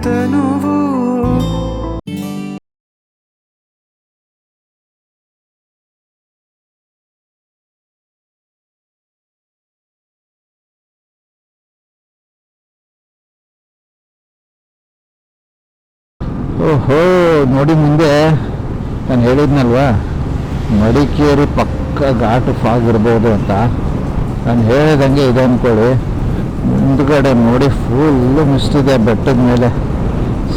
ತನುವು. ಓಹೋ, ನೋಡಿ ಮುಂದೆ ನಾನು ಹೇಳಿದ್ನಲ್ವಾ ಮಡಿಕೇರಿ ಪಕ್ಕ ಘಾಟ್ ಫಾಗ್ ಇರ್ಬೋದು ಅಂತ. ನಾನು ಹೇಳಿದಂಗೆ ಇದೆ ಅಂದ್ಕೊಳ್ಳಿ. ಮುಂದ್ಗಡೆ ನೋಡಿ ಫುಲ್ಲು ಮಿಸ್ಟಿದೆ ಬೆಟ್ಟದ ಮೇಲೆ.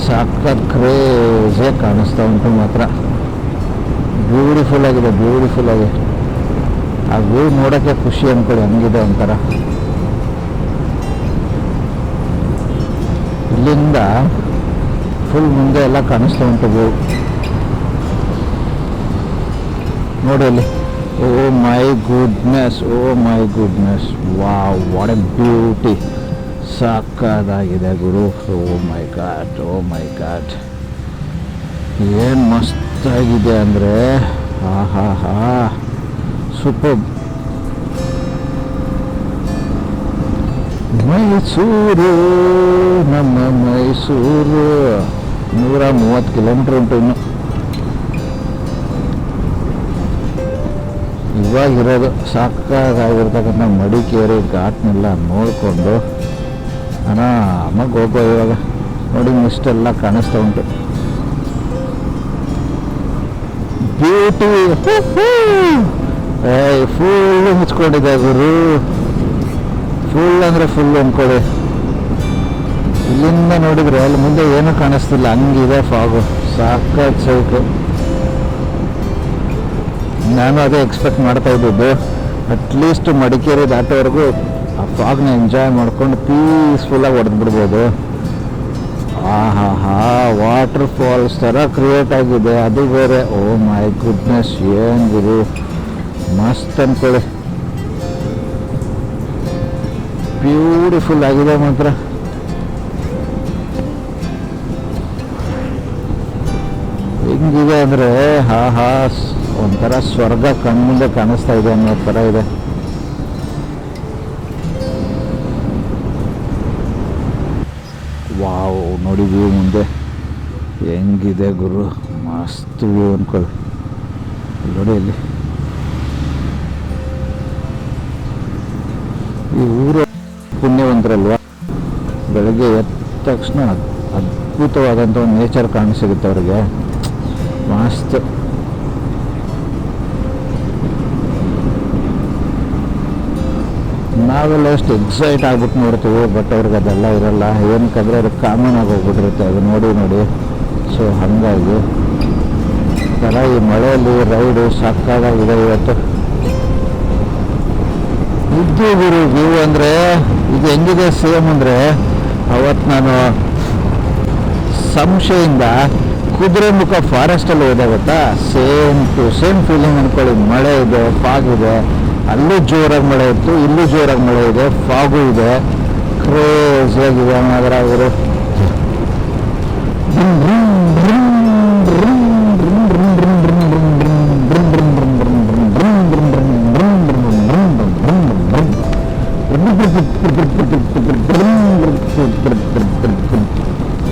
ಸಖತ್ ಕ್ರೇಜಿಯಾಗಿ ಕಾಣಿಸ್ತಾ ಉಂಟು ಮಾತ್ರ. ಬ್ಯೂಟಿಫುಲ್ ಆಗಿದೆ, ಬ್ಯೂಟಿಫುಲ್ ಆಗಿ. ಆ ವ್ಯೂ ನೋಡೋಕ್ಕೆ ಖುಷಿ ಅಂದ್ಕೊಳ್ಳಿ, ಹಂಗಿದೆ ಒಂಥರ. ಇಲ್ಲಿಂದ ಫುಲ್ ಮುಂದೆ ಎಲ್ಲ ಕಾಣಿಸ್ತಾ ಉಂಟು ವ್ಯೂ ನೋಡಿ ಅಲ್ಲಿ. Oh my goodness, oh my goodness, wow, what a beauty. ಸಾಕಾಗಿದೆ ಗುರು. ಓ ಮೈ ಗಾಡ್, ಓ ಮೈ ಗಾಡ್, ಏನು ಮಸ್ತಾಗಿದೆ ಅಂದರೆ ಹಾ ಸೂಪರ್. ಮೈಸೂರು, ನಮ್ಮ ಮೈಸೂರು 130 ಕಿಲೋಮೀಟ್ರ್ ಉಂಟು ಇನ್ನು. ಇವಾಗಿರೋದು ಸಾಕಾಗಿರ್ತಕ್ಕಂಥ ಮಡಿಕೇರಿ ಘಾಟ್ನೆಲ್ಲ ನೋಡಿಕೊಂಡು ಆರಾಮಾಗಿ ಹೋಗೋ. ಇವಾಗ ನೋಡಿ ಮಿಸ್ಟೆಲ್ಲ ಕಾಣಿಸ್ತಾ ಉಂಟು. ಬ್ಯೂಟಿ ಫುಲ್ಲು ಮುಚ್ಕೊಂಡಿದೆ ಗುರು. ಫುಲ್ ಅಂದರೆ ಫುಲ್ ಅಂದ್ಕೊಳ್ಳಿ. ಇಲ್ಲಿಂದ ನೋಡಿದರೆ ಅಲ್ಲಿ ಮುಂದೆ ಏನೂ ಕಾಣಿಸ್ತಿಲ್ಲ, ಹಂಗಿದೆ ಫಾಗು. ಸಾಕಾಗಿ ಸೈಕು. ನಾನು ಅದೇ ಎಕ್ಸ್ಪೆಕ್ಟ್ ಮಾಡ್ತಾ ಇದ್ದಿದ್ದು. ಅಟ್ಲೀಸ್ಟ್ ಮಡಿಕೇರಿ ದಾಟೋವರೆಗೂ ಆ ಫಾಗ್ನ ಎಂಜಾಯ್ ಮಾಡ್ಕೊಂಡು ಪೀಸ್ಫುಲ್ಲಾಗಿ ಹೊಡೆದ್ಬಿಡ್ಬೋದು. ಆಹಾ, ವಾಟರ್ ಫಾಲ್ಸ್ ಥರ ಕ್ರಿಯೇಟ್ ಆಗಿದೆ, ಅದು ಬೇರೆ. ಓ ಮೈ ಗುಡ್ನೆಸ್, ಏನು ಗುರು, ಮಸ್ತ್ ಅಂದ್ಕೊಳ್ಳಿ. ಬ್ಯೂಟಿಫುಲ್ ಆಗಿದೆ ಮಾತ್ರ. ಹೆಂಗಿದೆ ಅಂದರೆ ಒಂಥರ ಸ್ವರ್ಗ ಕಣ್ಮುಂದೆ ಕಾಣಿಸ್ತಾ ಇದೆ ಅನ್ನೋ ಥರ ಇದೆ. ವಾವ್, ನೋಡಿ ವ್ಯೂ ಮುಂದೆ ಹೆಂಗಿದೆ ಗುರು, ಮಸ್ತ್ ವ್ಯೂ ಅಂದ್ಕೊಳ್ಳಿ. ನೋಡಿ ಅಲ್ಲಿ ಈ ಊರು ಪುಣ್ಯವಂತರಲ್ವ. ಬೆಳಗ್ಗೆ ಎದ್ದ ತಕ್ಷಣ ಅದ್ಭುತವಾದಂಥ ಒಂದು ನೇಚರ್ ಕಾಣಿಸಿಗುತ್ತೆ ಅವ್ರಿಗೆ, ಮಸ್ತ್. ನಾವೆಲ್ಲ ಎಷ್ಟು ಎಕ್ಸೈಟ್ ಆಗ್ಬಿಟ್ಟು ನೋಡ್ತೀವಿ, ಬಟ್ ಅವ್ರಿಗೆ ಅದೆಲ್ಲ ಇರಲ್ಲ. ಏನಕ್ಕಂದರೆ ಅವ್ರಿಗೆ ಕಾಮನ್ ಆಗಿ ಹೋಗ್ಬಿಟ್ಟಿರುತ್ತೆ ಅದು ನೋಡಿ ನೋಡಿ. ಸೊ ಹಾಗಾಗಿ ಥರ ಈ ಮಳೆಯಲ್ಲಿ ರೈಡು ಸಾಕಾಗಿದೆ ಇವತ್ತು. ಇದು ಗುರು ವ್ಯೂ ಅಂದರೆ ಇದು ಹೆಂಗಿದೆ ಸೇಮ್ ಅಂದರೆ, ಅವತ್ತು ನಾನು ಸಂಶಯಿಂದ ಕುದುರೆಮುಖ ಫಾರೆಸ್ಟಲ್ಲಿ ಹೋದೆ ಗೊತ್ತಾ. ಸೇಮ್ ಟು ಸೇಮ್ ಫೀಲಿಂಗ್ ಅಂದ್ಕೊಳ್ಳಿ. ಮಳೆ ಇದೆ, ಫಾಗ್ ಇದೆ, ಅಲ್ಲೂ ಜೋರಾಗಿ ಮಳೆ ಇತ್ತು, ಇಲ್ಲೂ ಜೋರಾಗಿ ಮಳೆ ಇದೆ, ಫಾಗು ಇದೆ. ಕ್ರೇಜಿಯಾಗಿದೆ ಮಾತ್ರ ಅವರು.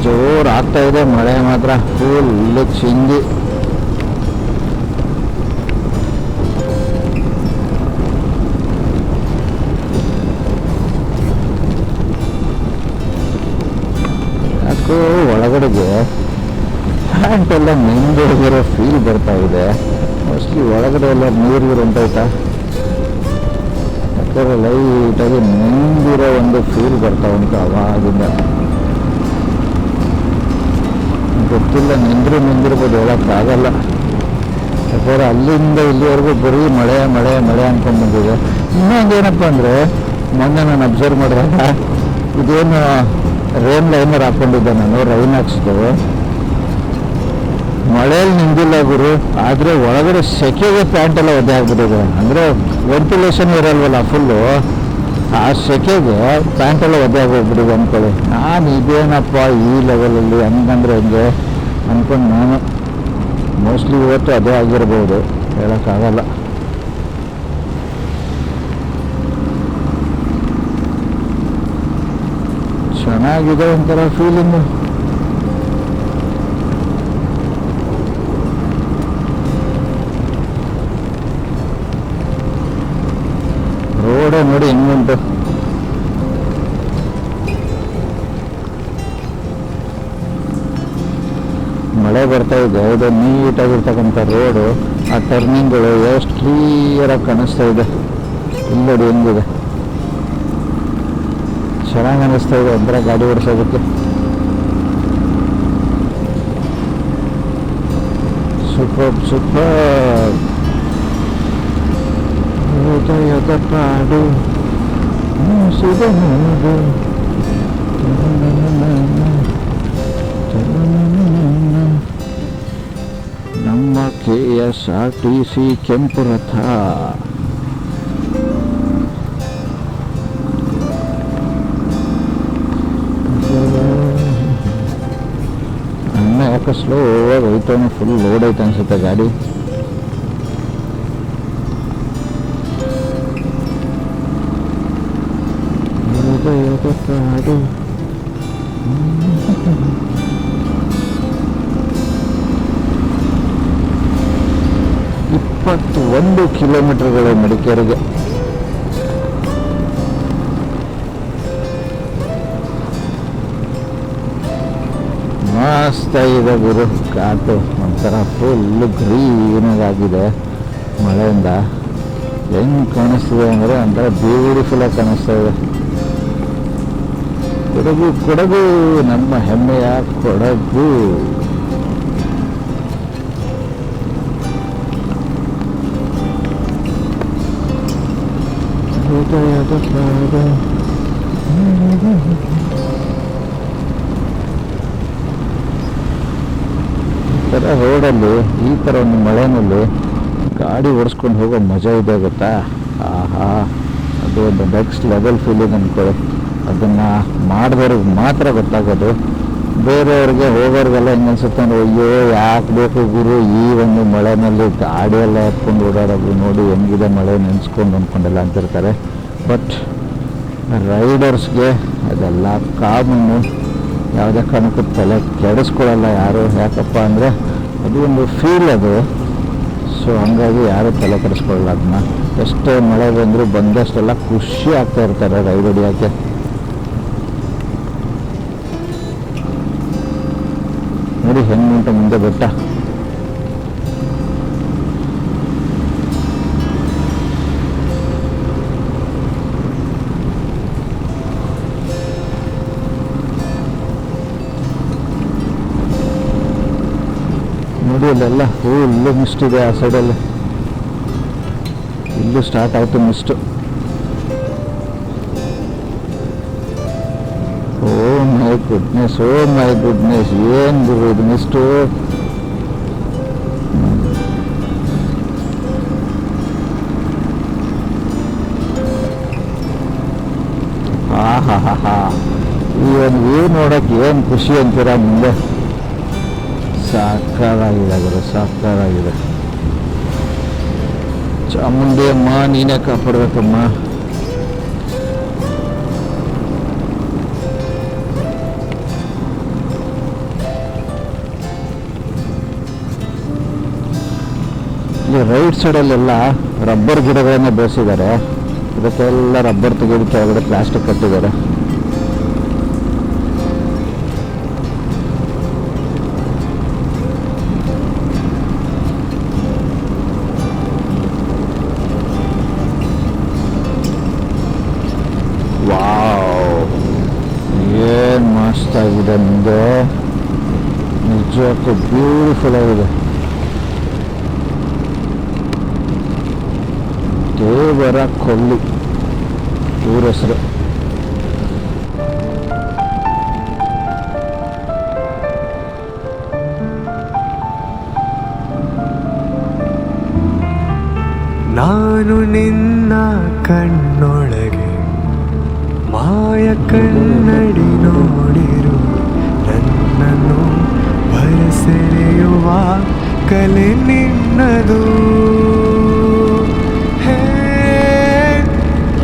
ಜೋರು ಆಗ್ತಾ ಇದೆ ಮಳೆ ಮಾತ್ರ, ಫುಲ್ ಚಿಂದಿ. ಯಾಕೋ ಒಳಗಡೆಗೆ ಪ್ಯಾಂಟ್ ಎಲ್ಲ ನೆಂದಿರೋ ಫೀಲ್ ಬರ್ತಾ ಇದೆ. ಮೋಸ್ಟ್ಲಿ ಒಳಗಡೆ ಎಲ್ಲ ನೀರು ಹೊಂಟೋಯ್ತಾ, ಯಾಕಂದರೆ ಲೈಟಾಗಿ ನೆಂದಿರೋ ಒಂದು ಫೀಲ್ ಬರ್ತಾ ಉಂಟು ಅವಾಗಿಂದ. ಗೊತ್ತಿಲ್ಲ, ನೆಂದಿರ್ಬೋದು, ಹೇಳೋಕ್ಕಾಗಲ್ಲ. ಯಾಕಂದರೆ ಅಲ್ಲಿಂದ ಇಲ್ಲಿವರೆಗೂ ಬರೀ ಮಳೆ ಮಳೆ ಮಳೆ ಅಂದ್ಕೊಂಡು ಬಂದಿದೆ. ಇನ್ನೊಂದೇನಪ್ಪ ಅಂದರೆ, ಮೊನ್ನೆ ನಾನು ಅಬ್ಸರ್ವ್ ಮಾಡಿದಾಗ ಇದೇನು ರೇನ್ ಲೈನರ್ ಹಾಕ್ಕೊಂಡಿದ್ದೆ ನಾನು, ರೈನ್ ಹಾಕ್ಸಿದ್ದು. ಮಳೆಯಲ್ಲಿ ನಿಂದಿಲ್ಲ ಗುರು, ಆದರೆ ಒಳಗಡೆ ಸೆಕೆಗೆ ಪ್ಯಾಂಟೆಲ್ಲ ಒದ್ದೆ ಆಗ್ಬಿಟ್ಟಿದೆ. ಅಂದರೆ ವೆಂಟಿಲೇಷನ್ ಇರಲ್ವಲ್ಲ ಫುಲ್ಲು, ಆ ಸೆಕೆಗೆ ಪ್ಯಾಂಟೆಲ್ಲ ಒದ್ದೆ ಆಗೋಗ್ಬಿಟ್ಟಿದೆ ಅಂದ್ಕೊಳ್ಳಿ. ನಾನು ಇದೇನಪ್ಪ ಈ ಲೆವೆಲಲ್ಲಿ ಹಂಗಂದ್ರೆ ಹೆಂಗೆ ಅಂದ್ಕೊಂಡು ನಾನು ಮೋಸ್ಟ್ಲಿ ಇವತ್ತು ಅದೇ ಆಗಿರ್ಬೋದು, ಹೇಳೋಕ್ಕಾಗಲ್ಲ. ಚೆನ್ನಾಗಿದೆ ಒಂಥರ ಫೀಲಿಂಗು. ನೋಡಿ ಹೆಂಗುಂಟು. ಮಳೆ ಬರ್ತಾ ಇದೆ. ಇದು ನೀಟಾಗಿರ್ತಕ್ಕಂಥ ರೋಡು, ಆ ಟರ್ನಿಂಗ್ಗಳು ಎಷ್ಟು ಕ್ಲಿಯರಾಗಿ ಕಾಣಿಸ್ತಾ ಇದೆ. ಇಲ್ಲಿ ನೋಡಿ ಹೆಂಗಿದೆ, ಚೆನ್ನಾಗಿ ಅನ್ನಿಸ್ತಾ ಇದೆ ಒಂಥರ ಗಾಡಿ ಓಡಿಸೋದಕ್ಕೆ. Super super. ಹೃದಯದ ಪಾಡು ಮೂಸಿದ ನೋಡು. ನಮ್ಮ KSRTC ಕೆಂಪು ರಥ. ಅಣ್ಣ ಯಾಕೆ ಸ್ಲೋ ಹೋಯ್ತಾನೆ, ಫುಲ್ ಲೋಡ್ ಐತೆ ಅನ್ಸುತ್ತೆ ಗಾಡಿ. ಹೃದಯದ ಪಾಡು 21 ಕಿಲೋಮೀಟರ್ಗಳು ಮಡಿಕೇರಿಗೆ. ಮಸ್ತ್ ಆಗಿದೆ ಗುರು ಘಾಟು, ಒಂಥರ ಫುಲ್ಲು ಗ್ರೀನಾಗಿದೆ ಮಳೆಯಿಂದ. ಹೆಂಗೆ ಕಾಣಿಸ್ತಿದೆ ಅಂದರೆ ಒಂಥರ ಬ್ಯೂಟಿಫುಲ್ಲಾಗಿ ಕಾಣಿಸ್ತಾ ಇದೆ. ಕೊಡಗು ಕೊಡಗು ನಮ್ಮ ಹೆಮ್ಮೆಯ ಕೊಡಗು. ಹೃದಯದ ಪಾದ. ಈ ಥರ ರೋಡಲ್ಲಿ, ಈ ಥರ ಒಂದು ಮಳೆಯಲ್ಲಿ ಗಾಡಿ ಓಡಿಸ್ಕೊಂಡು ಹೋಗೋ ಮಜಾ ಇದೆ ಗೊತ್ತಾ. ಆಹಾ, ಅದು ಒಂದು ನೆಕ್ಸ್ಟ್ ಲೆವೆಲ್ ಫೀಲಿಂಗ್ ಅಂದ್ಕೊಳ್ಳಿ. ಅದನ್ನು ಮಾಡಿದವ್ರಿಗೆ ಮಾತ್ರ ಗೊತ್ತಾಗೋದು. ಬೇರೆಯವ್ರಿಗೆ ಹೋಗೋರಿಗೆಲ್ಲ ಹೆಂಗೆ ಅನ್ಸುತ್ತೆ ಅಂದರೆ, ಅಯ್ಯೋ ಯಾಕೆ ಬೇಕು ಗುರು ಈ ಒಂದು ಮಳೆಯಲ್ಲಿ ಗಾಡಿಯೆಲ್ಲ ಎತ್ಕೊಂಡು ಓಡಾಡೋದು, ನೋಡಿ ಹೆಂಗಿದೆ ಮಳೆ ನೆನೆಸ್ಕೊಂಡು ಅಂದ್ಕೊಂಡೆಲ್ಲ ಅಂತಿರ್ತಾರೆ. ಬಟ್ ರೈಡರ್ಸ್ಗೆ ಅದೆಲ್ಲ ಕಾಮನ್ನು, ಯಾವುದೇ ಕಾರಣಕ್ಕೂ ತಲೆ ಕೆಡಿಸ್ಕೊಳ್ಳಲ್ಲ ಯಾರು. ಯಾಕಪ್ಪ ಅಂದರೆ ಅದು ಒಂದು ಫೀಲ್ ಅದು. ಸೊ ಹಂಗಾಗಿ ಯಾರು ತಲೆ ಕೆಡಿಸ್ಕೊಳ್ಳಲ್ಲ ಅದನ್ನ. ಎಷ್ಟೇ ಮಳೆ ಬಂದರೂ ಬಂದಷ್ಟೆಲ್ಲ ಖುಷಿ ಆಗ್ತಾ ಇರ್ತಾರೆ ರೈಡ್ ಹೊಡಿಯೋಕ್ಕೆ. ನೋಡಿ ಹೆಂಗುಂಟು ಮುಂದೆ ಬೆಟ್ಟ. ನೋಡಿ ಅಲ್ಲೆಲ್ಲ ಫುಲ್ಲು ಮಿಸ್ಟ್ ಇದೆ ಆ ಸೈಡಲ್ಲಿ. ಇಲ್ಲೂ ಸ್ಟಾರ್ಟ್ ಆಯಿತು ಮಿಸ್ಟು. ಓ ಮೈ ಗುಡ್ನೆಸ್, ಏನು ಗುರು ಇದು ಮಿಸ್ಟು. ಹಾ ಈ ಒಂದು ವ್ಯೂ ನೋಡೋಕೆ ಏನು ಖುಷಿ ಅಂತೀರಾ ಮುಂದೆ. ಸಾಕಾಗಿದೆ ಗುರು, ಸಾಕಾಗಿದೆ. ಚಾಮುಂಡಿ ಅಮ್ಮ ನೀನೇ ಕಾಪಾಡ್ಬೇಕಮ್ಮ. ಇಲ್ಲಿ ರೈಟ್ ಸೈಡಲ್ಲೆಲ್ಲ ರಬ್ಬರ್ ಗಿಡಗಳನ್ನ ಬೆಳೆಸಿದ್ದಾರೆ. ಇದಕ್ಕೆಲ್ಲ ರಬ್ಬರ್ ತೆಗೆದು ಕೆಳಗಡೆ ಪ್ಲಾಸ್ಟಿಕ್ ಕಟ್ಟಿದ್ದಾರೆ. ವಾವ್, ಏನು ಮಸ್ತ್ ಆಗಿದೆ ಮುಂದೆ, ನಿಜಕ್ಕೂ ಬ್ಯೂಟಿಫುಲ್ ಆಗಿದೆ. ದೇವರ ಕೊಲ್ಲಿ ಊರ ಹೆಸರು. ನಾನು ನಿನ್ನ ಕಣ್ಣೊಳಗೆ ಮಾಯ ಕನ್ನಡಿ ನೋಡಿರು, ನನ್ನನ್ನು ಬರಸೆಳೆಯುವ ಕಲೆ ನಿನ್ನದು. ಹೇ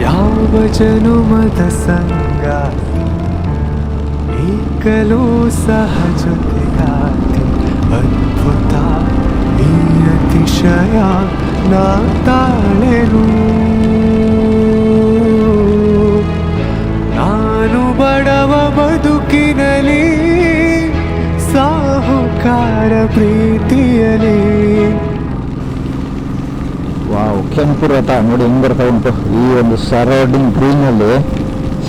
ಯಾವ ಜನುಮದ ಸಂಗ ಈಗಲೂ ಸಹ ಜೊತೆಗಾತಿ, ಅದ್ಭುತ ಈ ಅತಿಶಯ ನಾ ತಾಳೆನು. ಪ್ರೀತಿಯಲಿ. ವಾವ್, ಕೆಂಪು ರಥ ನೋಡಿ ಹೆಂಗ್ ಬರ್ತಾ ಉಂಟು ಈ ಒಂದು ಸರೌಂಡಿಂಗ್ ಗ್ರೀನಲ್ಲಿ.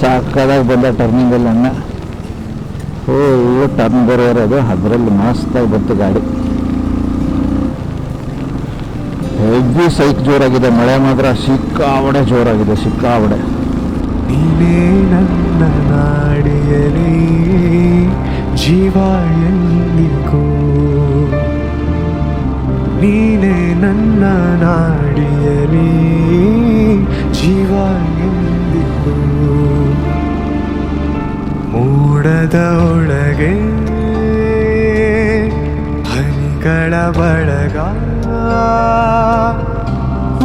ಸಾಕಾದಾಗ ಬಂದ ಟರ್ನಿಂಗಲ್ಲಿ ಅಣ್ಣ ಫುಲ್ಲು ಟರ್ನ್ ಬರೋದು, ಅದರಲ್ಲಿ ಮಸ್ತಾಗಿ ಬಂತು ಗಾಡಿ. ಹೆವಿ ಸೈಕ್ ಜೋರಾಗಿದೆ, ಮಳೆ ಮಾತ್ರ ಸಿಕ್ಕಾಬಡೆ ಜೋರಾಗಿದೆ, ಸಿಕ್ಕಾಬಡೆ. ನೀನೇ ನನ್ನ ನಾಡಿಯಲಿ ಜೀವ ಎಂದಿಗೂ, ನೀನೇ ನನ್ನ ನಾಡಿಯಲಿ ಜೀವ ಎಂದಿಗೂ. ಮೋಡದ ಒಳಗೆ ಹನಿಗಳ ಬಳಗ,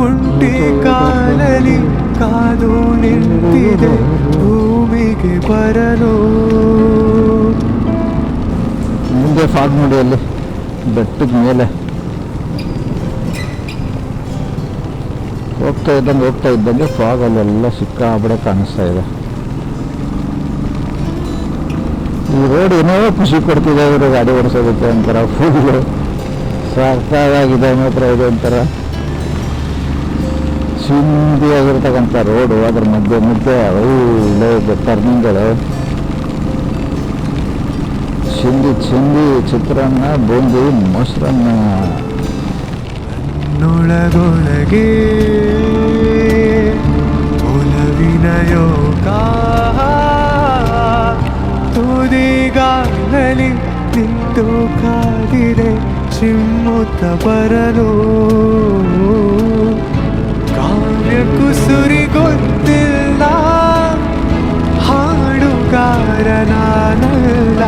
ಒಂಟಿ ಕಾಲಲಿ ಕಾದು ನಿಂತಿದೆ ಭೂಮಿಗೆ ಬರಲು. ಮುಂದೆ ಫಾಗ್ ನೋಡಿ, ಅಲ್ಲಿ ಬೆಟ್ಟದ ಮೇಲೆ ಹೋಗ್ತಾ ಇದ್ದಂಗೆ ಫಾಗ್ ಅಲ್ಲೆಲ್ಲ ಸಿಕ್ಕಾಬಡೆ ಕಾಣಿಸ್ತಾ ಇದೆ. ಈ ರೋಡ್ ಏನೋ ಖುಷಿ ಕೊಡ್ತಿದೆ ಇವರು ಗಾಡಿ ಓಡಿಸೋದಕ್ಕೆ, ಒಂಥರ ಫುಲ್ಲು ಸಾಕಾಗಿದೆ ಮಾತ್ರ. ಇದು ಒಂಥರ ಚಿಂದಿಯಾಗಿರ್ತಕ್ಕಂಥ ರೋಡು, ಅದ್ರ ಮಧ್ಯೆ ಒಳ್ಳೆ ಟರ್ನಿಂಗ್ಗಳು, ಚಿಂದಿ ಚಿತ್ರಾನ್ನ, ಬೂಂದಿ, ಮೊಸರನ್ನ. ನನ್ನೊಳಗೊಳಗೆ ಒಲವಿನ ಯೋಗ, ತುದಿಗಾಲಲ್ಲಿ ನಿಂತು ಕಾದಿದೆ ಚಿಮ್ಮುತ್ತ ಬರಲು. ಕಾವ್ಯಕ್ಕೂ ಸುರಿ ಗೊತ್ತಿಲ್ಲ, ಹಾಡುಗಾರ ನಾನಲ್ಲ,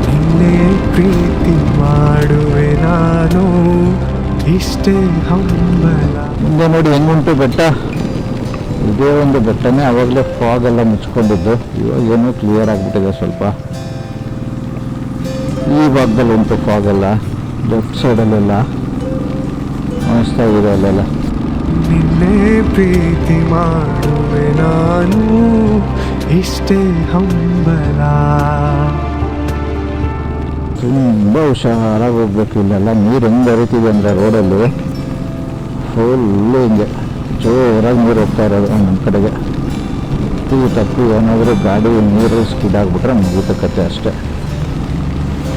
ನಿನ್ನೆ ಪ್ರೀತಿ ಮಾಡುವೆ ನಾನು ಇಷ್ಟೇ ಹಂಬಲ. ಮುಂದೆ ನೋಡಿ ಹೆಂಗುಂಟು ಬೆಟ್ಟ. ಇದೇ ಒಂದು ಬೆಟ್ಟನೇ, ಆವಾಗಲೇ ಫಾಗ್ ಎಲ್ಲ ಮುಚ್ಕೊಂಡಿದ್ದು, ಇವಾಗ ಏನೋ ಕ್ಲಿಯರ್ ಆಗಿಬಿಟ್ಟಿದೆ ಸ್ವಲ್ಪ. ಈ ಭಾಗದಲ್ಲಿ ಉಂಟು ಫಾಗ್ ಎಲ್ಲ, ಲೆಫ್ಟ್ ಸೈಡಲ್ಲೆಲ್ಲ ಮಸ್ತಾಗಿದೆ ಅಲ್ಲೆಲ್ಲ. ನಿನ್ನೆ ಪ್ರೀತಿ ಮಾಡುವೆ ನಾನು ಇಷ್ಟೇ ಹಂಬಲ. ತುಂಬ ಹುಷಾರಾಗಿ ಹೋಗ್ಬೇಕು. ಇಲ್ಲೆಲ್ಲ ನೀರು ಹೆಂಗೆ ಬರೀತಿದೆ ಅಂದರೆ ರೋಡಲ್ಲಿ ಫುಲ್ಲು ಹಿಂಗೆ ಜೋರಾಗಿ ನೀರು ಹೋಗ್ತಾ ಇರೋದು ನಮ್ಮ ಕಡೆಗೆ. ತಪ್ಪು ಏನಾದರೂ ಗಾಡಿ ನೀರು ಸ್ಕಿಡ್ ಆಗಿಬಿಟ್ರೆ ಮುಗಿತ ಕತೆ ಅಷ್ಟೇ.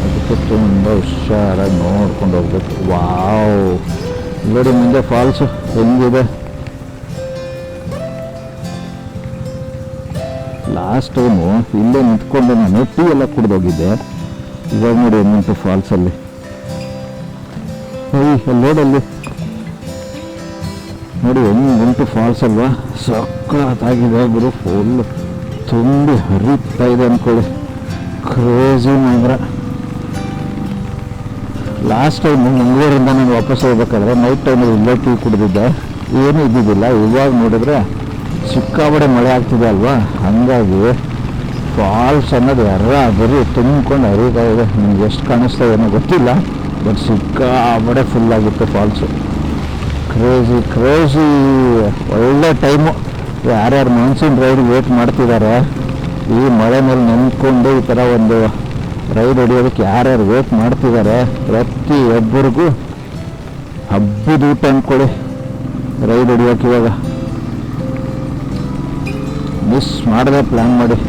ಅದಕ್ಕೆ ತುಂಬ ಹುಷಾರಾಗಿ ನೋಡ್ಕೊಂಡು ಹೋಗ್ಬೇಕು. ವಾವ್, ನೋಡಿ ಮುಂದೆ ಫಾಲ್ಸು ಹೆಂಗಿದೆ. ಲಾಸ್ಟ್ ಟೈಮು ಇಲ್ಲೇ ನಿಂತ್ಕೊಂಡು ನಾನು ಟೀ ಎಲ್ಲ ಕುಡ್ದೋಗಿದ್ದೆ. ಇವಾಗ ನೋಡಿ ಹೆಂಗುಂಟು ಫಾಲ್ಸಲ್ಲಿ. ರೋಡಲ್ಲಿ ನೋಡಿ ಹೆಂಗುಂಟು ಫಾಲ್ಸ್ ಅಲ್ವಾ, ಸಕ್ಕತ್ತಾಗಿದೆ ಗುರು. ಫುಲ್ ತುಂಬಿ ಹರಿತಾ ಇದೆ ಅಂದ್ಕೊಳ್ಳಿ, ಕ್ರೇಜಿ ಮಾತ್ರ. ಲಾಸ್ಟ್ ಟೈಮು ಮಂಗಳೂರಿಂದ ನಾನು ವಾಪಸ್ ಹೋಗ್ಬೇಕಾದ್ರೆ ನೈಟ್ ಟೈಮಲ್ಲಿ ಇಲ್ಲೇ ಟೀ ಕುಡಿದಿದ್ದೆ, ಏನೂ ಇದ್ದಿದ್ದಿಲ್ಲ. ಇವಾಗ ನೋಡಿದ್ರೆ ಸಿಕ್ಕಾಬಡೆ ಮಳೆ ಆಗ್ತಿದೆ ಅಲ್ವಾ, ಹಾಗಾಗಿ ಫಾಲ್ಸ್ ಅನ್ನೋದು ಬರೀ ತುಂಬಿಕೊಂಡು ಹರಿತಾ ಇದೆ. ನಿಮ್ಗೆ ಎಷ್ಟು ಕಾಣಿಸ್ತಾ ಏನೋ ಗೊತ್ತಿಲ್ಲ, ಬಟ್ ಸಿಕ್ಕಾಬಡೆ ಫುಲ್ಲಾಗಿತ್ತು ಫಾಲ್ಸು. ಕ್ರೇಜಿ ಒಳ್ಳೆ ಟೈಮು. ಯಾರ್ಯಾರು ಮಾನ್ಸೂನ್ ರೈಡ್ ವೇಟ್ ಮಾಡ್ತಿದ್ದಾರೆ, ಈ ಮಳೆ ಮೇಲೆ ನೆನ್ಕೊಂಡು ಈ ಥರ ಒಂದು ರೈಡ್ ಹೊಡಿಯೋದಕ್ಕೆ ಯಾರ್ಯಾರು ವೇಟ್ ಮಾಡ್ತಿದ್ದಾರೆ, ಪ್ರತಿಯೊಬ್ಬರಿಗೂ ಹಬ್ಬದ ಊಟ ಅಂದ್ಕೊಳ್ಳಿ ರೈಡ್ ಹೊಡಿಯೋಕೆ. ಇವಾಗ ಮಿಸ್ ಮಾಡದೆ ಪ್ಲ್ಯಾನ್ ಮಾಡಿ.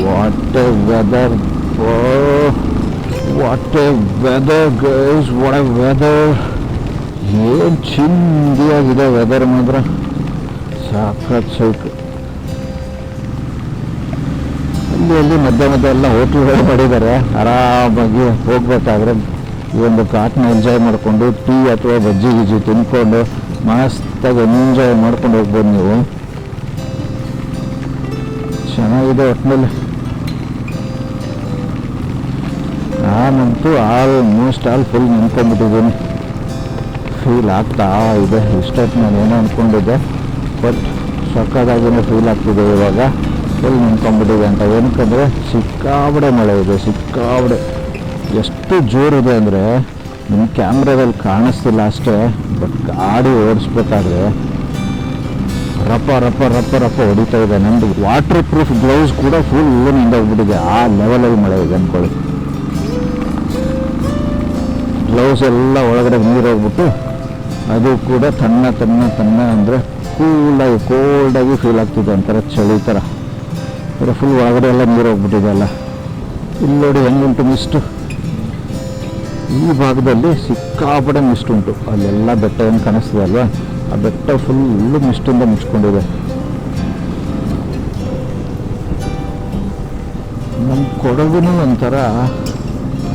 What a weather, oh, what a weather guys, what a weather. ಏನು ಚಿಂದಿಯಾಗಿದೆ ವೆದರ್ ಮಾತ್ರ, ಸಾಕಾತ್ ಸೈಕು. ಅಲ್ಲಿ ಮಧ್ಯ ಎಲ್ಲ ಹೋಟ್ಲುಗಳು ಮಾಡಿದ್ದಾರೆ. ಆರಾಮಾಗಿ ಹೋಗ್ಬೇಕಾದ್ರೆ ಈ ಒಂದು ಘಾಟ್ನ ಎಂಜಾಯ್ ಮಾಡಿಕೊಂಡು ಟೀ ಅಥವಾ ಬಜ್ಜಿ ಗಿಜ್ಜಿ ತಿನ್ಕೊಂಡು ಮಸ್ತಾಗಿ ಎಂಜಾಯ್ ಮಾಡ್ಕೊಂಡು ಹೋಗ್ಬೋದು ನೀವು. ಚೆನ್ನಾಗಿದೆ ಒಟ್ಟಿನಲ್ಲಿ. ನಾನಂತೂ ಆಲ್ಮೋಸ್ಟ್ ಫುಲ್ ನಿಂತ್ಕೊಂಡ್ಬಿಟ್ಟಿದ್ದೀನಿ. ಫೀಲ್ ಆಗ್ತಾ ಇದೆ. ಇಷ್ಟೊತ್ತು ನಾನು ಏನೋ ಅಂದ್ಕೊಂಡಿದ್ದೆ, ಬಟ್ ಸಕ್ಕತ್ತಾಗಿಯೇ ಫೀಲ್ ಆಗ್ತಿದೆ ಇವಾಗ. ಫುಲ್ ನಿಂತ್ಕೊಂಡ್ಬಿಟ್ಟಿದೆ ಅಂತ. ಏನಕ್ಕಂದರೆ ಸಿಕ್ಕಾಬಡೆ ಮಳೆ ಇದೆ, ಸಿಕ್ಕಾಬಡೆ. ಎಷ್ಟು ಜೋರಿದೆ ಅಂದರೆ ನಿಮ್ಮ ಕ್ಯಾಮ್ರಾದಲ್ಲಿ ಕಾಣಿಸ್ತಿಲ್ಲ ಅಷ್ಟೇ, ಬಟ್ ಗಾಡಿ ಓಡಿಸ್ಬೇಕಾದ್ರೆ ರಪ್ಪ ರಪ್ಪ ರಪ್ಪ ರಪ್ಪ ಹೊಡಿತಾ ಇದೆ. ನಮ್ಮದು ವಾಟರ್ ಪ್ರೂಫ್ ಗ್ಲೌಸ್ ಕೂಡ ಫುಲ್ ನಿಂದೋಗ್ಬಿಟ್ಟಿದೆ. ಆ ಲೆವೆಲಲ್ಲಿ ಮಳೆ ಇದೆ ಅಂದ್ಕೊಳ್ಳಿ. ಗ್ಲೌಸ್ ಎಲ್ಲ ಒಳಗಡೆ ನೀರು ಹೋಗ್ಬಿಟ್ಟು ಅದು ಕೂಡ ತಣ್ಣ ಅಂದರೆ ಕೂಲಾಗಿ ಕೋಲ್ಡಾಗಿ ಫೀಲ್ ಆಗ್ತಿದೆ, ಒಂಥರ ಚಳಿ ಥರ. ಫುಲ್ ಒಳಗಡೆ ಎಲ್ಲ ನೀರು ಹೋಗ್ಬಿಟ್ಟಿದೆ ಅಲ್ಲ. ಇಲ್ಲಿ ನೋಡಿ ಹೆಂಗುಂಟು ಮಿಸ್ಟು. ಈ ಭಾಗದಲ್ಲಿ ಸಿಕ್ಕಾಪಡೆ ಮಿಸ್ಟ್ ಉಂಟು. ಅಲ್ಲೆಲ್ಲ ಬೆಟ್ಟ ಏನು ಕಾಣಿಸ್ತದೆ ಅಲ್ವಾ, ಆ ಬೆಟ್ಟ ಫುಲ್ಲು ಮಿಸ್ಟಿಂದ ಮುಚ್ಕೊಂಡಿದೆ. ನಮ್ಮ ಕೊಡಗುನೂ ಒಂಥರ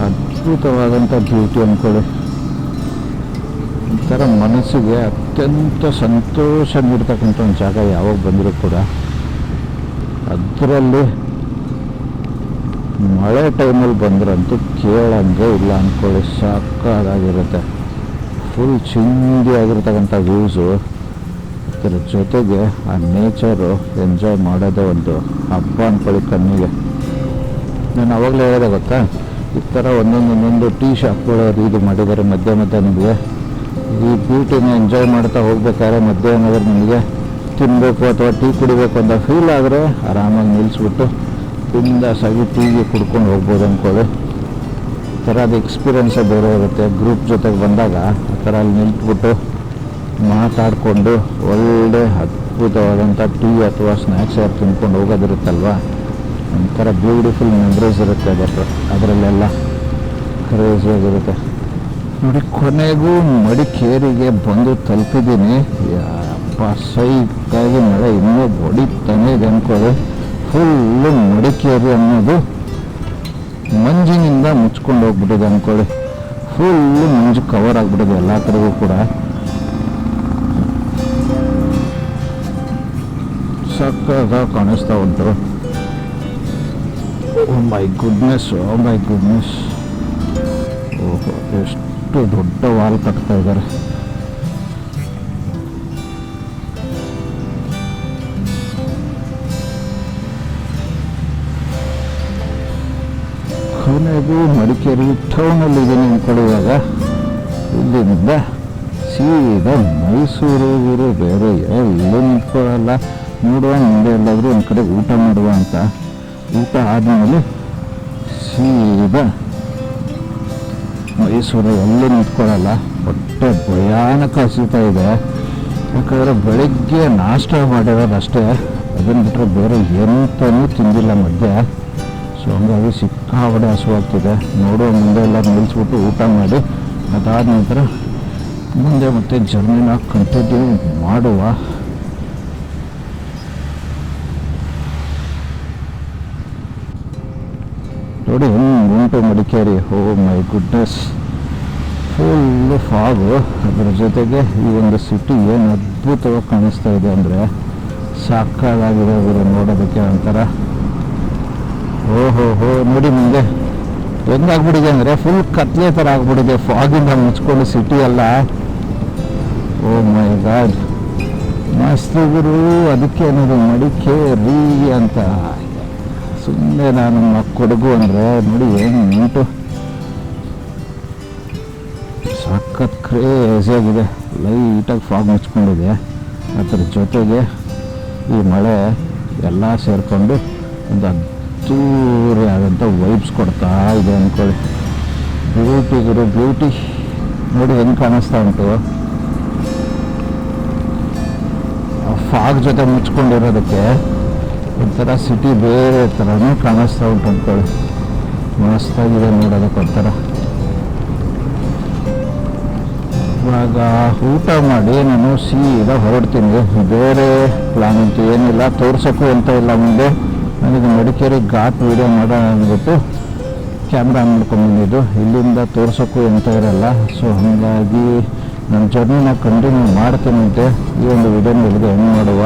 ಅದ್ಭುತವಾದಂಥ ಬ್ಯೂಟಿ ಅಂದ್ಕೊಳ್ಳಿ. ಒಂಥರ ಮನಸ್ಸಿಗೆ ಅತ್ಯಂತ ಸಂತೋಷ ನೀಡ್ತಕ್ಕಂಥ ಒಂದು ಜಾಗ ಯಾವಾಗ ಬಂದರೂ ಕೂಡ. ಅದರಲ್ಲಿ ಮಳೆ ಟೈಮಲ್ಲಿ ಬಂದ್ರಂತೂ ಕೇಳಂಗೆ ಇಲ್ಲ ಅಂದ್ಕೊಳ್ಳಿ. ಸಾಕಾಗಿರುತ್ತೆ. ಫುಲ್ ಚಿಂದಿ ಆಗಿರ್ತಕ್ಕಂಥ ವ್ಯೂಸು. ಅದರ ಜೊತೆಗೆ ಆ ನೇಚರು ಎಂಜಾಯ್ ಮಾಡೋದೇ ಒಂದು ಹಬ್ಬ ಅಂದ್ಕೊಳ್ಳಿ ಕಣ್ಣಿಗೆ. ನಾನು ಅವಾಗಲೇ ಹೇಳಿದೆ ಗೊತ್ತಾ, ಈ ಥರ ಒಂದೊಂದು ಟೀ ಶಾಪ್ಗಳು ಇದು ಮಾಡಿದ್ದಾರೆ ಮಧ್ಯ ನಿಮಗೆ. ಈ ಬ್ಯೂಟಿನ ಎಂಜಾಯ್ ಮಾಡ್ತಾ ಹೋಗ್ಬೇಕಾದ್ರೆ ಮಧ್ಯೆ ಏನಾದರೂ ನಿಮಗೆ ತಿನ್ನಬೇಕು ಅಥವಾ ಟೀ ಕುಡಿಬೇಕು ಅಂತ ಫೀಲ್ ಆದರೆ ಆರಾಮಾಗಿ ನಿಲ್ಲಿಸ್ಬಿಟ್ಟು ಬಿಂದಾಸಾಗಿ ಟೀಗೆ ಕುಡ್ಕೊಂಡು ಹೋಗ್ಬೋದು ಅಂದ್ಕೊಳ್ಳಿ. ಈ ಥರ ಅದು ಎಕ್ಸ್ಪೀರಿಯೆನ್ಸೇ ಬೇರೆ ಇರುತ್ತೆ. ಗ್ರೂಪ್ ಜೊತೆಗೆ ಬಂದಾಗ ಆ ಥರ ಅಲ್ಲಿ ನಿಂತ್ಬಿಟ್ಟು ಮಾತಾಡಿಕೊಂಡು ಒಳ್ಳೆ ಅದ್ಭುತವಾದಂಥ ಟೀ ಅಥವಾ ಸ್ನ್ಯಾಕ್ಸ್ ಯಾರು ತಿನ್ಕೊಂಡು ಹೋಗೋದಿರುತ್ತಲ್ವ, ಒಂಥರ ಬ್ಯೂಟಿಫುಲ್ ಮೆಮ್ರೀಸ್ ಇರುತ್ತೆ. ಅದರಲ್ಲೆಲ್ಲ ಕ್ರೇಜಿಯಾಗಿರುತ್ತೆ ನೋಡಿ. ಕೊನೆಗೂ ಮಡಿಕೇರಿಗೆ ಬಂದು ತಲುಪಿದ್ದೀನಿ. ಯಪ್ಪ ಸೈಕಾಗಿ ಮಳೆ ಇನ್ನೂ ಹೊಡಿತಾನೆ ಇದೆ ಅಂದ್ಕೊಳ್ಳಿ. ಫುಲ್ಲು ಮಡಿಕೇರಿ ಅನ್ನೋದು ಮಂಜಿನಿಂದ ಮುಚ್ಕೊಂಡು ಹೋಗ್ಬಿಟ್ಟಿದೆ ಅಂದ್ಕೊಳ್ಳಿ. ಫುಲ್ಲು ಮಂಜು ಕವರ್ ಆಗಿಬಿಟ್ಟಿದೆ ಎಲ್ಲ ಕಡೆಗೂ ಕೂಡ. ಸಕ್ಕತ್ತಾಗಿ ಕಾಣಿಸ್ತಾ ಉಂಟು. ಓ ಮೈ ಗುಡ್ನೆಸ್. ಓಹೋ, ಎಷ್ಟು ದೊಡ್ಡ ವಾಲ್ ಕಟ್ತಾ ಇದ್ದಾರೆ. ಕೊನೆಗೂ ಮಡಿಕೇರಿ ಟೌನಲ್ಲಿ ಇದೀನಿ ಅಂದ್ಕೊಳ್ಳುವಾಗ ಇಲ್ಲಿಂದ ಸೀದಾ ಮೈಸೂರು ಬೇರೆ ಎಲ್ಲೂ ನಿಂತ್ಕೊಳ್ಳಲ್ಲ. ನೋಡುವ ಮುಂದೆ ಎಲ್ಲಾದರೂ ಒಂದು ಕಡೆ ಊಟ ಮಾಡುವ ಅಂತ. ಊಟ ಆದಮೇಲೆ ಸೀದಾ ಮೈಸೂರು ಎಲ್ಲೂ ನಿಂತ್ಕೊಳ್ಳಲ್ಲ. ಹೊಟ್ಟೆ ಭಯಾನಕ ಹಸಿತಾ ಇದೆ. ಯಾಕಂದರೆ ಬೆಳಗ್ಗೆ ನಾಷ್ಟ ಮಾಡಿರೋದಷ್ಟೇ, ಅದನ್ನು ಬಿಟ್ಟರೆ ಬೇರೆ ಎಂತನೂ ತಿಂದಿಲ್ಲ ಮಧ್ಯೆ. ಸೊ ಹಂಗಾಗಿ ಸಿಕ್ಕಾಪಡೆ ಹಸುವಾಗ್ತಿದೆ. ನೋಡುವ ಮುಂದೆ ಎಲ್ಲ ನಿಲ್ಲಿಸ್ಬಿಟ್ಟು ಊಟ ಮಾಡಿ ಅದಾದ ನಂತರ ಮುಂದೆ ಮತ್ತೆ ಜರ್ನಿನ ಕಂಟಿನ್ಯೂ ಮಾಡುವ. ನೋಡಿ ಉಂಟು ಮಡಿಕೇರಿ. ಓ ಮೈ ಗುಡ್ನೆಸ್, ಫುಲ್ಲು ಫಾಗು. ಅದರ ಜೊತೆಗೆ ಈ ಒಂದು ಸಿಟಿ ಏನು ಅದ್ಭುತವಾಗಿ ಕಾಣಿಸ್ತಾ ಇದೆ ಅಂದರೆ ಸಾಕಾಗಿದೆ ನೋಡೋದಕ್ಕೆ ಒಂಥರ. ಓಹೋ ನೋಡಿ ಮುಂದೆ ಹೆಂಗಾಗ್ಬಿಟ್ಟಿದೆ ಅಂದರೆ ಫುಲ್ ಕತ್ಲೆ ಥರ ಆಗ್ಬಿಟ್ಟಿದೆ. ಫಾಗಿಂದ ಮುಚ್ಕೊಂಡು ಸಿಟಿ ಎಲ್ಲ. ಓ ಮೈ ಗಾಡ್, ಮಸ್ತ್ ಗುರು. ಅದಕ್ಕೆ ಅನ್ನೋದು ಮಡಿಕೇರಿ ಅಂತ. ಸುಮ್ಮನೆ ನಾನು ಕೊಡಗು ಅಂದರೆ ನೋಡಿ ಏನು ಉಂಟು. ಸಖತ್ ಕ್ರೇಜಿಯಾಗಿದೆ. ಲೈಟಾಗಿ ಫಾಗ್ ಮುಚ್ಕೊಂಡಿದೆ. ಅದರ ಜೊತೆಗೆ ಈ ಮಳೆ ಎಲ್ಲ ಸೇರಿಕೊಂಡು ಒಂದು ಅದ್ದೂರಿ ಆದಂಥ ವೈಬ್ಸ್ ಕೊಡ್ತಾ ಇದೆ ಅಂದ್ಕೊಳ್ಳಿ. ಬ್ಯೂಟಿ ನೋಡಿ ಹೆಂಗೆ ಕಾಣಿಸ್ತಾ ಉಂಟು. ಫಾಗ್ ಜೊತೆ ಮುಚ್ಕೊಂಡಿರೋದಕ್ಕೆ ಒಂಥರ ಸಿಟಿ ಬೇರೆ ಥರನೂ ಕಾಣಿಸ್ತಾ ಉಂಟು ಅಂದ್ಕೊಳ್ಳಿ. ಮಸ್ತಾಗಿದೆ ನೋಡೋದಕ್ಕೆ ಒಂಥರ. ಇವಾಗ ಊಟ ಮಾಡಿ ನಾನು ಸೀದಾ ಹೊರಡ್ತೀನಿ. ಬೇರೆ ಪ್ಲಾನ್ ಅಂತೂ ಏನಿಲ್ಲ, ತೋರ್ಸೋಕ್ಕೂ ಅಂತ ಇಲ್ಲ ಮುಂದೆ. ನನಗೆ ಮಡಿಕೇರಿ ಘಾಟ್ ವೀಡಿಯೋ ಮಾಡೋಣ ಅಂದ್ಬಿಟ್ಟು ಕ್ಯಾಮ್ರಾ ಮಾಡ್ಕೊಂಡ್ಬಂದಿದ್ದು. ಇಲ್ಲಿಂದ ತೋರ್ಸೋಕ್ಕೂ ಎಂತ ಇರಲ್ಲ. ಸೊ ಹಾಗಾಗಿ ನನ್ನ ಜರ್ನಿನ ಕಂಟಿನ್ಯೂ ಮಾಡ್ತೀನಂತೆ. ಈ ಒಂದು ವಿಡಿಯೋನ ಇಲ್ಲಿಗೆ ಹೆಂಗೆ ಮಾಡುವ.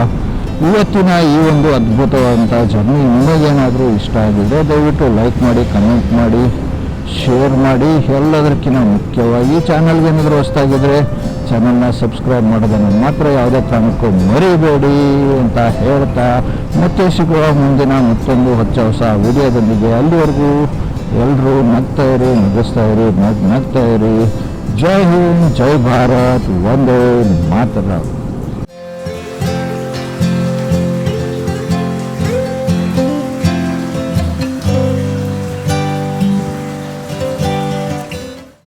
ಇವತ್ತಿನ ಈ ಒಂದು ಅದ್ಭುತವಾದಂಥ ಜರ್ನಿ ನಿಮಗೇನಾದರೂ ಇಷ್ಟ ಆಗಿದೆ ದಯವಿಟ್ಟು ಲೈಕ್ ಮಾಡಿ, ಕಮೆಂಟ್ ಮಾಡಿ, ಶೇರ್ ಮಾಡಿ. ಎಲ್ಲದಕ್ಕಿಂತ ಮುಖ್ಯವಾಗಿ ಚಾನಲ್ಗೆ ಏನಾದರೂ ಹೊಸ್ತಾಗಿದ್ದರೆ ಚಾನಲ್ನ ಸಬ್ಸ್ಕ್ರೈಬ್ ಮಾಡೋದನ್ನು ಮಾತ್ರ ಯಾವುದೇ ಕಾರಣಕ್ಕೂ ಮರಿಬೇಡಿ ಅಂತ ಹೇಳ್ತಾ ಮತ್ತೆ ಸಿಗುವ ಮುಂದಿನ ಮತ್ತೊಂದು ಹೊಸ ವಿಡಿಯೋದೊಂದಿಗೆ. ಅಲ್ಲಿವರೆಗೂ ಎಲ್ಲರೂ ನಗ್ತಾ ಇರಿ, ನಗಿಸ್ತಾ ಇರಿ. ಜೈ ಹಿಂದ್, ಜೈ ಭಾರತ್, ವಂದೇ ಮಾತರಂ.